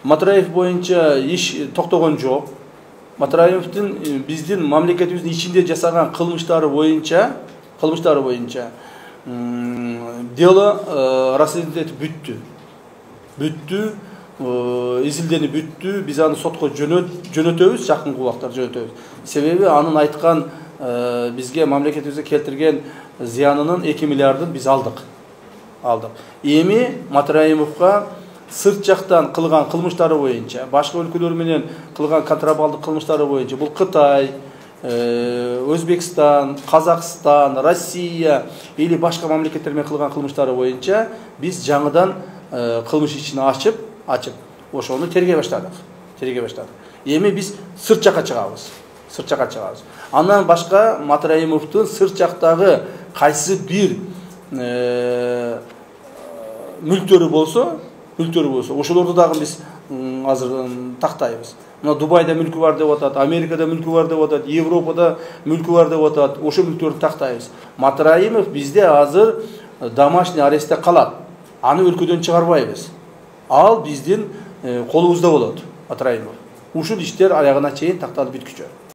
Матраев боюнча иш токтогон жок. Матраевдин биздин мамлекетибиздин ичинде жасаган кылмыштары боюнча дело расследование бүттү, изилденип бүттү. Биз аны сотко жөнөтөбүз, жакынкы убакта жөнөтөбүз. Себеби анын айткан бизге мамлекетибизге келтирген зыянынын 2 миллиардын биз алдык. Эми Матраимовго сырт жактан кылган кылмыштары боюнча, башка өлкөлөр менен кылган контрабандалык кылмыштары боюнча, бул Кытай, Өзбекстан, Казакстан, Россия или башка мамлекеттер менен кылган кылмыштары боюнча биз жаңыдан кылмыш ишин ачып, ошону тергей баштадык. Эми биз сырт жакка чыгабыз. Андан башка Матраимовдун сырт жактагы кайсы бир мүлктөрү болсо, ошолорду дагы биз азыр тактайбыз. Мына Дубайда мүлкү бар деп атат, Америкада мүлкү бар деп атат, Европада мүлкү бар деп атат. Ошо мүлктөрдү тактайбыз. Матраимов бизде азыр домашний арестте калат. Аны өлкөдөн чыгарбайбыз. Ал биздин колубузда болот, Матраимов. Ушул иштер аягына чейин такталып бүткүчө.